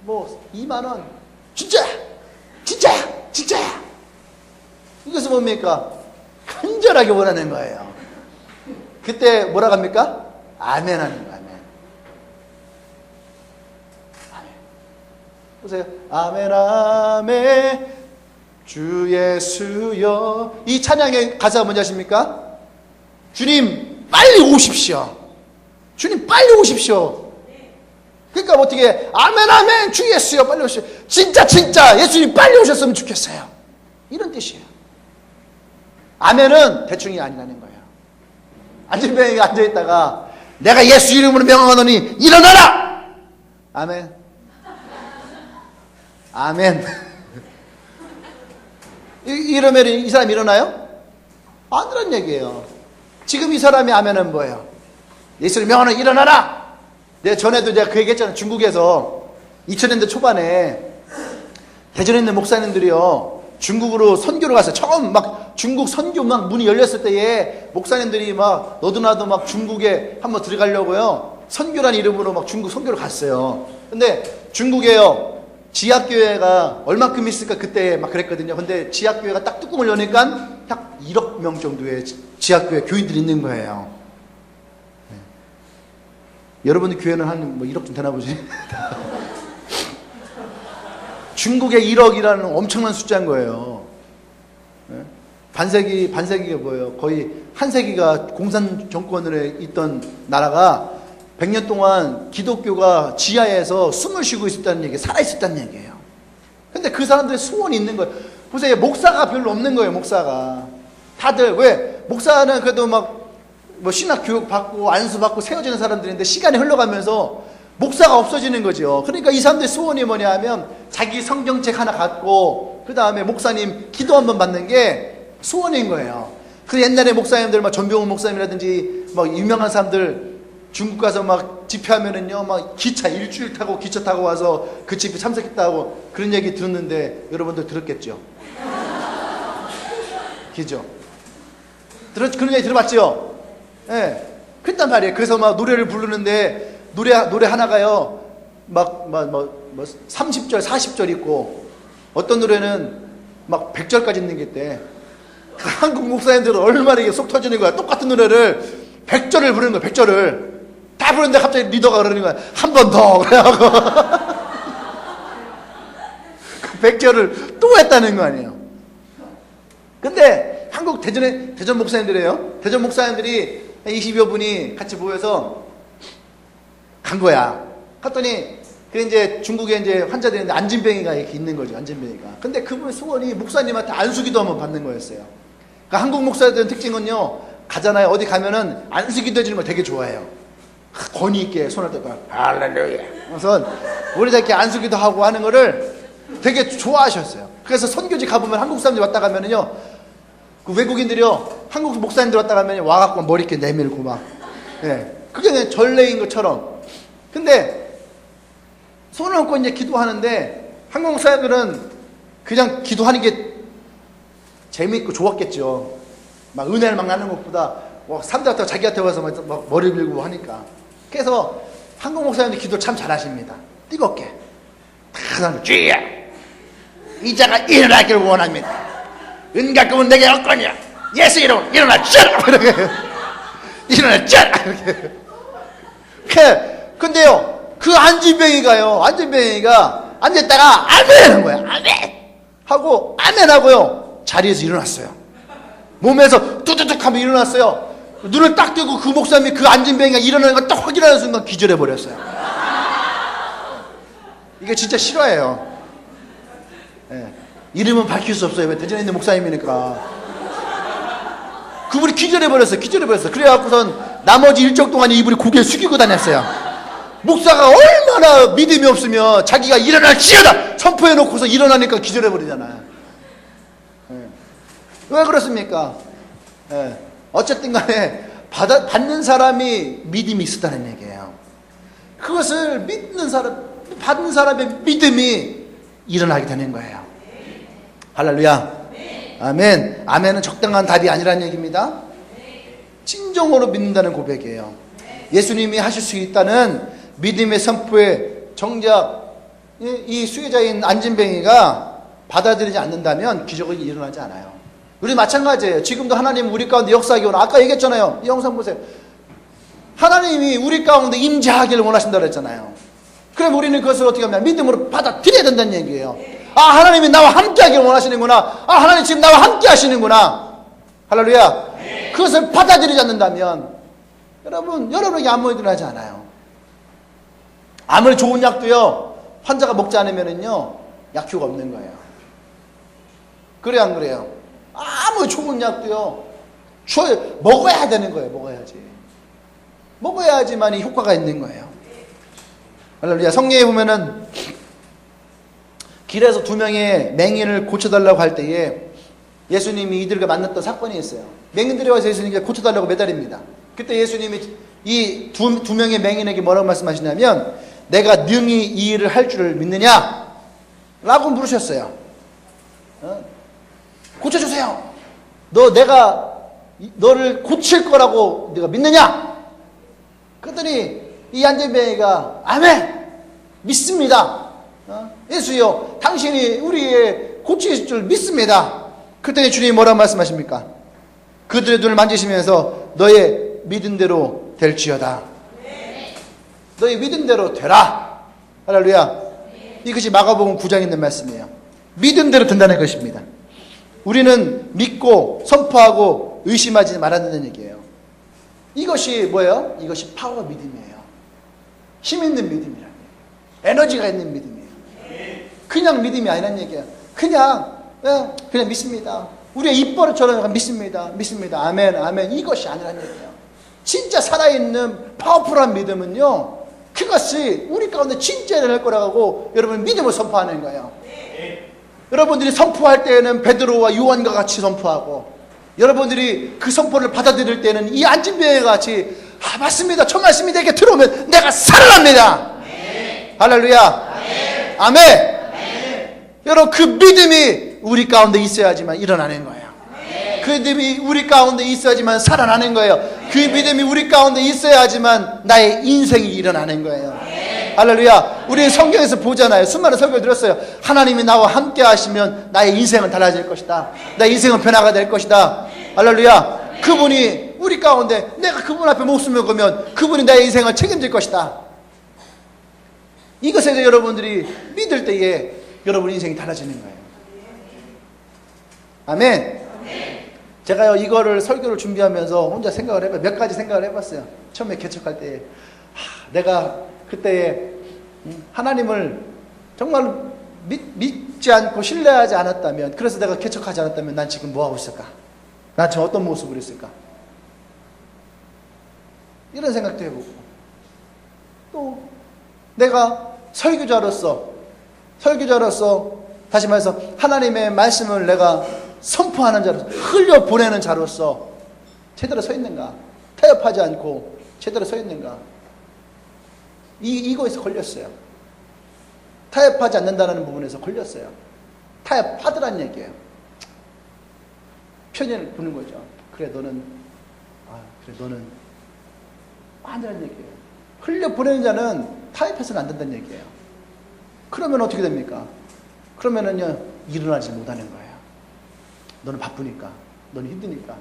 뭐 2만 원. 진짜야! 진짜야! 진짜야! 이것은 뭡니까? 간절하게 원하는 거예요. 그때 뭐라고 합니까? 아멘 하는 거예요. 아멘. 아멘. 보세요. 아멘 아멘 주 예수여. 이 찬양의 가사가 뭔지 아십니까? 주님 빨리 오십시오. 주님 빨리 오십시오. 그러니까 어떻게 아멘 아멘 주 예수여 빨리 오십시오. 진짜 진짜 예수님 빨리 오셨으면 좋겠어요. 이런 뜻이에요. 아멘은 대충이 아니라는 거예요. 안진뱅이가 앉아있다가 내가 예수 이름으로 명하노니 일어나라. 아멘. 아멘. 이러면 이 사람이 일어나요? 안 그런 얘기예요. 지금 이 사람이 아멘은 뭐예요? 예수를 명하노니 일어나라. 내가 전에도 제가 그 얘기했잖아요. 중국에서 2000년대 초반에 대전에 있는 목사님들이요 중국으로 선교를 갔어요. 처음 막 중국 선교 막 문이 열렸을 때에 목사님들이 막 너도 나도 막 중국에 한번 들어가려고요 선교란 이름으로 막 중국 선교를 갔어요. 근데 중국에요 지하교회가 얼마큼 있을까 그때 막 그랬거든요. 근데 지하교회가 딱 뚜껑을 여니까 약 1억 명 정도의 지하교회 교인들이 있는 거예요. 네. 여러분들 교회는 한 뭐 1억 좀 되나 보지? 중국의 1억이라는 엄청난 숫자인 거예요. 네? 반세기가 뭐예요? 거의 한 세기가 공산 정권을 있던 나라가 100년 동안 기독교가 지하에서 숨을 쉬고 있었다는 얘기, 살아있었다는 얘기예요. 근데 그 사람들의 소원이 있는 거예요. 보세요. 목사가 별로 없는 거예요, 목사가. 다들, 왜? 목사는 그래도 막, 뭐 신학 교육 받고, 안수 받고 세워지는 사람들인데 시간이 흘러가면서 목사가 없어지는 거죠. 그러니까 이 사람들의 소원이 뭐냐 하면 자기 성경책 하나 갖고 그 다음에 목사님 기도 한번 받는 게 소원인 거예요. 그 옛날에 목사님들 막 전병훈 목사님이라든지 막 유명한 사람들 중국 가서 막 집회하면은요 막 기차 일주일 타고 기차 타고 와서 그 집회 참석했다고 그런 얘기 들었는데 여러분들 들었겠죠? 그죠? 그런 얘기 들어봤죠? 예. 네. 그랬단 말이에요. 그래서 막 노래를 부르는데 노래 하나가요, 막 30절, 40절 있고, 어떤 노래는 막 100절까지 있는 게 있대. 한국 목사님들은 얼마나 이게 속 터지는 거야. 똑같은 노래를 100절을 부르는 거야. 100절을 다 부르는데 갑자기 리더가 그러는 거야. 한 번 더 그래갖고 100절을 또 했다는 거 아니에요. 근데 한국 대전 목사님들이에요. 대전 목사님들이 20여 분이 같이 모여서 간 거야. 갔더니 그 이제 중국에 이제 환자들이 있는데 안진뱅이가 이렇게 있는 거죠. 안진뱅이가. 근데 그분의 소원이 목사님한테 안수기도 한번 받는 거였어요. 그러니까 한국 목사들은 특징은요. 가잖아요. 어디 가면은 안수기도 해주는 걸 되게 좋아해요. 권위 있게 손을 들고 할렐루야. 그래서 우리가 이렇게 안수기도 하고 하는 거를 되게 좋아하셨어요. 그래서 선교지 가보면 한국 사람들이 왔다 가면은요. 그 외국인들이요. 한국 목사님들 왔다 가면 와갖고 머리 이렇게 내밀고 막. 예. 그게 그냥 전례인 것처럼. 근데 손을 얹고 이제 기도하는데 한국 목사님들은 그냥 기도하는 게 재미있고 좋았겠죠. 막 은혜를 막 나누는 것보다 사람들한테 자기한테 와서 막 머리 밀고 하니까. 그래서 한국 목사님들 기도 참 잘하십니다. 뜨겁게. 다 주여 이자가 일어나기를 원합니다. 은가금은 내게 얻거니와 예수 이름으로 일어나 쩌라 일어나 쩌라. 근데요 그 안진뱅이가 앉았다가 아멘 한 거야. 아멘 하고 아멘 하고요 자리에서 일어났어요. 몸에서 뚜두둑 하면 일어났어요. 눈을 딱 뜨고 그 목사님이 그 안진뱅이가 일어나는 걸 딱 확인하는 순간 기절해 버렸어요. 이게 진짜 실화예요. 예. 이름은 밝힐 수 없어요. 왜 대전에 있는 목사님이니까. 그분이 기절해 버렸어요. 그래갖고선 나머지 일정 동안 이분이 고개 숙이고 다녔어요. 목사가 얼마나 믿음이 없으면 자기가 일어날지어다 선포해 놓고서 일어나니까 기절해 버리잖아요. 예. 왜 그렇습니까? 예. 어쨌든 간에 받는 사람이 믿음이 있었다는 얘기예요. 그것을 믿는 사람, 받는 사람의 믿음이 일어나게 되는 거예요. 할렐루야. 아멘. 아멘은 적당한 답이 아니라는 얘기입니다. 진정으로 믿는다는 고백이에요. 예수님이 하실 수 있다는 믿음의 선포에 정작 이 수혜자인 안진뱅이가 받아들이지 않는다면 기적이 일어나지 않아요. 우리 마찬가지예요. 지금도 하나님 우리 가운데 역사하기 원하고, 아까 얘기했잖아요. 이 영상 보세요. 하나님이 우리 가운데 임재하기를 원하신다고 그랬잖아요. 그럼 우리는 그것을 어떻게 하면 믿음으로 받아들여야 된다는 얘기예요. 아, 하나님이 나와 함께 하기를 원하시는구나. 아, 하나님 지금 나와 함께 하시는구나. 할렐루야. 그것을 받아들이지 않는다면 여러분에게 아무 일도 하지 않아요. 아무리 좋은 약도요 환자가 먹지 않으면은요 약효가 없는 거예요. 그래 안 그래요? 아무리 좋은 약도요 먹어야 되는 거예요. 먹어야지만 효과가 있는 거예요. 할렐루야. 성경에 보면은 길에서 2명의 맹인을 고쳐달라고 할 때에 예수님이 이들과 만났던 사건이 있어요. 맹인들이 와서 예수님께 고쳐달라고 매달립니다. 그때 예수님이 이 두 명의 맹인에게 뭐라고 말씀하시냐면 내가 능히 이 일을 할 줄을 믿느냐? 라고 물으셨어요. 고쳐주세요. 내가 너를 고칠 거라고 네가 믿느냐? 그랬더니 이 안진뱅이가 아멘! 믿습니다. 예수여 당신이 우리의 고칠 줄 믿습니다. 그랬더니 주님이 뭐라고 말씀하십니까? 그들의 눈을 만지시면서 너의 믿음대로 될지어다. 너의 믿음대로 되라. 할렐루야. 이것이 마가복음 9장에 있는 말씀이에요. 믿음대로 된다는 것입니다. 우리는 믿고 선포하고 의심하지 말아야 된다는 얘기예요. 이것이 뭐예요? 이것이 파워 믿음이에요. 힘 있는 믿음이라는 얘기예요. 에너지가 있는 믿음이에요. 그냥 믿음이 아니라는 얘기예요. 그냥 믿습니다. 우리의 입버릇처럼 믿습니다. 아멘, 아멘. 이것이 아니라는 얘기예요. 진짜 살아있는 파워풀한 믿음은요, 그것이 우리 가운데 진짜 일어날 거라고 여러분 믿음을 선포하는 거예요. 여러분들이 선포할 때에는 베드로와 요한과 같이 선포하고, 여러분들이 그 선포를 받아들일 때는 이 안진뱅이와 같이 맞습니다. 저 말씀이 내게 들어오면 내가 살아납니다. 할렐루야. 아멘. 여러분 그 믿음이 우리 가운데 있어야지만 일어나는 거예요. 그 믿음이 우리 가운데 있어야지만 살아나는 거예요. 그 믿음이 우리 가운데 있어야지만 나의 인생이 일어나는 거예요. 할렐루야. 우리 성경에서 보잖아요. 수많은 설교를 들었어요. 하나님이 나와 함께 하시면 나의 인생은 달라질 것이다. 나의 인생은 변화가 될 것이다. 할렐루야. 그분이 우리 가운데 내가 그분 앞에 목숨을 걸면 그분이 나의 인생을 책임질 것이다. 이것에 대해 여러분들이 믿을 때에 여러분 인생이 달라지는 거예요. 아멘. 제가요 이거를 설교를 준비하면서 혼자 생각을 해봐요. 몇 가지 생각을 해봤어요. 처음에 개척할 때에 내가 그때에 하나님을 정말 믿지 않고 신뢰하지 않았다면, 그래서 내가 개척하지 않았다면 난 지금 뭐하고 있을까? 난 지금 어떤 모습으로 있을까? 이런 생각도 해보고, 또 내가 설교자로서 다시 말해서 하나님의 말씀을 내가 선포하는 자로서, 흘려보내는 자로서 제대로 서 있는가? 타협하지 않고 제대로 서 있는가? 이거에서 걸렸어요. 타협하지 않는다는 부분에서 걸렸어요. 타협하더란 얘기예요. 편견을 부는 거죠. 그래 너는 하더란 얘기예요. 흘려보내는 자는 타협해서는 안 된다는 얘기예요. 그러면 어떻게 됩니까? 그러면은요 일어나지 못하는 거예요. 너는 바쁘니까, 너는 힘드니까,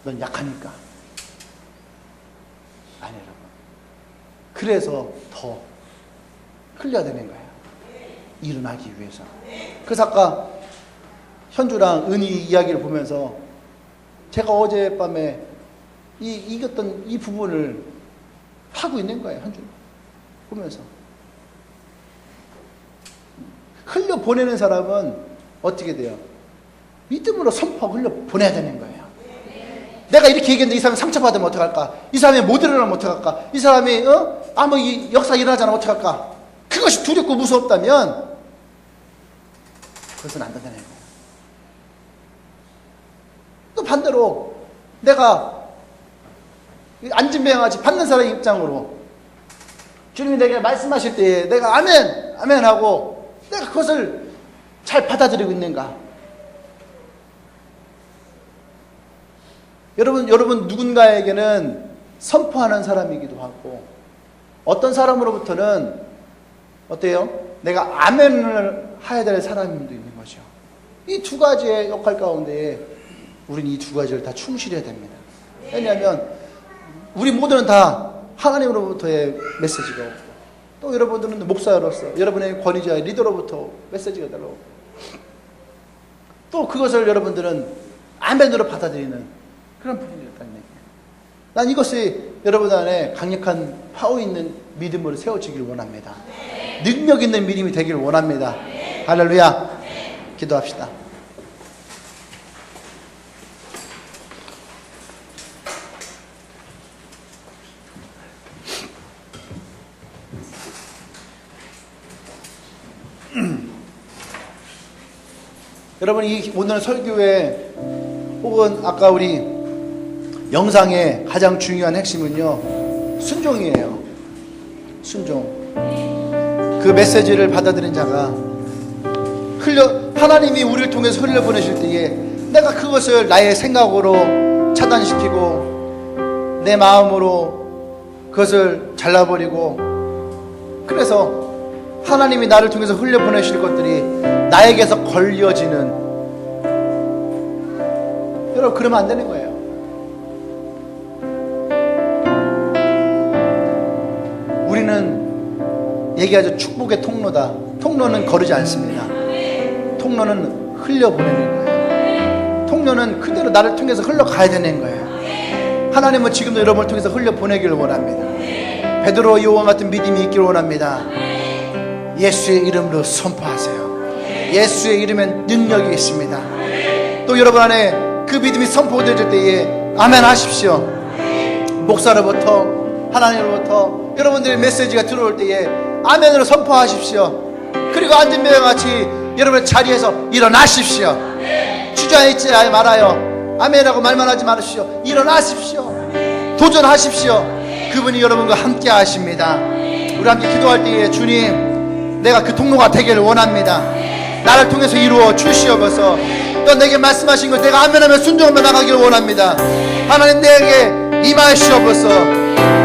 너는 약하니까. 아니 여러분, 그래서 더 흘려야 되는 거예요. 일어나기 위해서. 그래서 아까 현주랑 은희 이야기를 보면서 제가 어젯밤에 이겼던 이 부분을 하고 있는 거예요. 현주 보면서. 흘려보내는 사람은 어떻게 돼요? 믿음으로 선포하고 흘려보내야 되는 거예요. 내가 이렇게 얘기했는데 이 사람이 상처받으면 어떡할까? 이 사람이 못 일어나면 어떡할까? 이 사람이 아무 역사 일어나지 않으면 어떡할까? 그것이 두렵고 무섭다면 그것은 안 된다는 거예요. 또 반대로 내가 안진뱅이같이 받는 사람의 입장으로 주님이 내게 말씀하실 때에 내가 아멘 아멘 하고 내가 그것을 잘 받아들이고 있는가? 여러분 누군가에게는 선포하는 사람이기도 하고, 어떤 사람으로부터는 어때요? 내가 아멘을 해야 될 사람도 있는 거죠. 이 두 가지의 역할 가운데 우리는 이 두 가지를 다 충실해야 됩니다. 왜냐하면 우리 모두는 다 하나님으로부터의 메시지가 오고, 또 여러분들은 목사로서 여러분의 권위자의 리더로부터 메시지가 들어오고, 또 그것을 여러분들은 아멘으로 받아들이는 그런 부분이었다는 얘기예요. 난 이것이 여러분 안에 강력한 파워 있는 믿음으로 세워지기를 원합니다. 능력 있는 믿음이 되기를 원합니다. 할렐루야. 기도합시다. 여러분 이 오늘 설교에 혹은 아까 우리 영상의 가장 중요한 핵심은요 순종이에요. 순종. 그 메시지를 받아들인 자가 하나님이 우리를 통해서 흘려보내실 때에 내가 그것을 나의 생각으로 차단시키고 내 마음으로 그것을 잘라버리고, 그래서 하나님이 나를 통해서 흘려보내실 것들이 나에게서 걸려지는, 여러분 그러면 안 되는 거예요. 우리는 얘기하죠. 축복의 통로다. 통로는 거르지 않습니다. 통로는 흘려보내는 거예요. 통로는 그대로 나를 통해서 흘러가야 되는 거예요. 하나님은 지금도 여러분을 통해서 흘려보내기를 원합니다. 베드로 요한 같은 믿음이 있기를 원합니다. 예수의 이름으로 선포하세요. 예수의 이름엔 능력이 있습니다. 또 여러분 안에 그 믿음이 선포될 때에 아멘 하십시오. 목사로부터 하나님으로부터 여러분들의 메시지가 들어올 때에 아멘으로 선포하십시오. 그리고 안진뱅이같이 여러분의 자리에서 일어나십시오. 주저앉지 말아요. 아멘하고 말만 하지 마십시오. 일어나십시오. 도전하십시오. 그분이 여러분과 함께 하십니다. 우리 함께 기도할 때에 주님, 내가 그 통로가 되기를 원합니다. 나를 통해서 이루어 주시옵소서. 또 내게 말씀하신 것 내가 아멘하며 순종하며 나가기를 원합니다. 하나님 내게 임하시옵소서.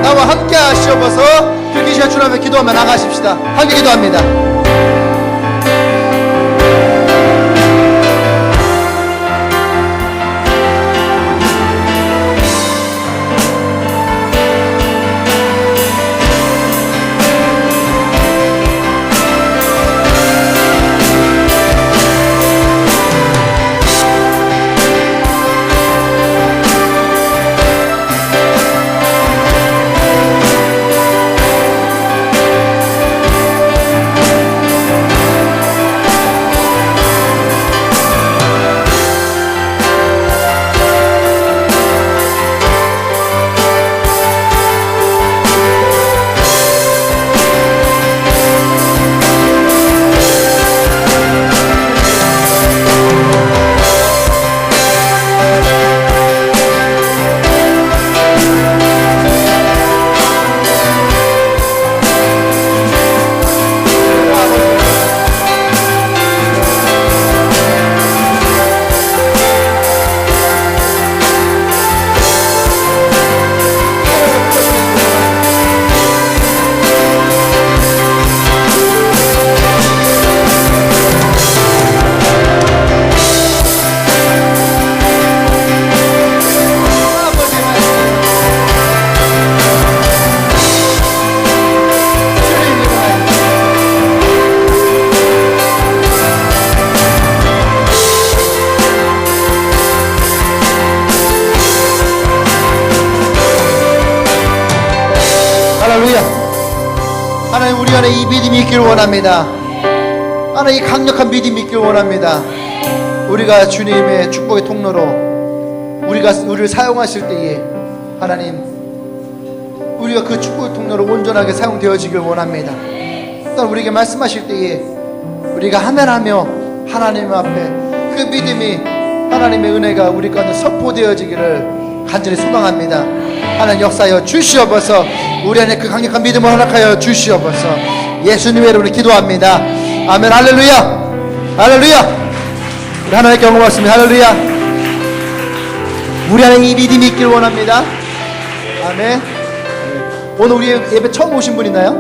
나와 함께 하시옵소서. 그 시간 주님 앞에 기도하며 나가십시다. 함께 기도합니다. 하나님, 우리 안에 이 믿음이 있기를 원합니다. 하나님, 이 강력한 믿음이 있기를 원합니다. 우리가 주님의 축복의 통로로 우리를 사용하실 때에 하나님, 우리가 그 축복의 통로로 온전하게 사용되어지길 원합니다. 또 우리에게 말씀하실 때에 우리가 하면하며 하나님 앞에 그 믿음이, 하나님의 은혜가 우리 가운데 선포되어지기를 간절히 소망합니다. 하나님, 역사하여 주시옵소서. 우리 안에 그 강력한 믿음을 허락하여 주시옵소서. 예수님의 이름으로 기도합니다. 아멘. 할렐루야, 할렐루야. 우리 하나님께 영광 받습니다. 할렐루야. 우리 안에 이 믿음이 있길 원합니다. 아멘. 오늘 우리 예배 처음 오신 분 있나요?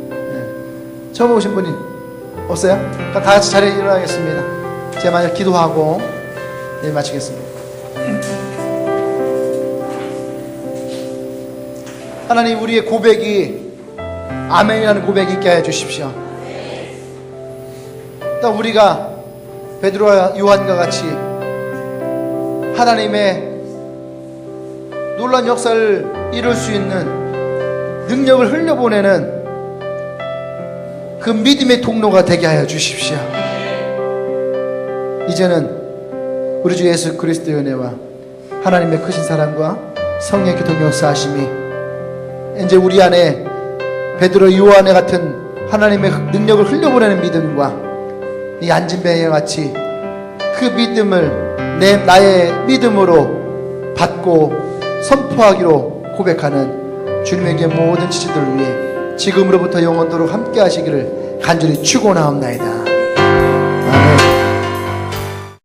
네. 처음 오신 분이 없어요? 다 같이 자리에 일어나겠습니다. 제가 만약 기도하고 마치겠습니다. 하나님, 우리의 고백이 아멘이라는 고백이 있게 해 주십시오. 또 우리가 베드로와 요한과 같이 하나님의 놀라운 역사를 이룰 수 있는 능력을 흘려보내는 그 믿음의 통로가 되게 하여 주십시오. 이제는 우리 주 예수 그리스도의 은혜와 하나님의 크신 사랑과 성령의 교통 역사하심이 이제 우리 안에 베드로 요한의 같은 하나님의 능력을 흘려보내는 믿음과 이 안진뱅이와 같이 그 믿음을 나의 믿음으로 받고 선포하기로 고백하는 주님에게 모든 지체들을 위해 지금으로부터 영원토록 함께 하시기를 간절히 축원하옵나이다.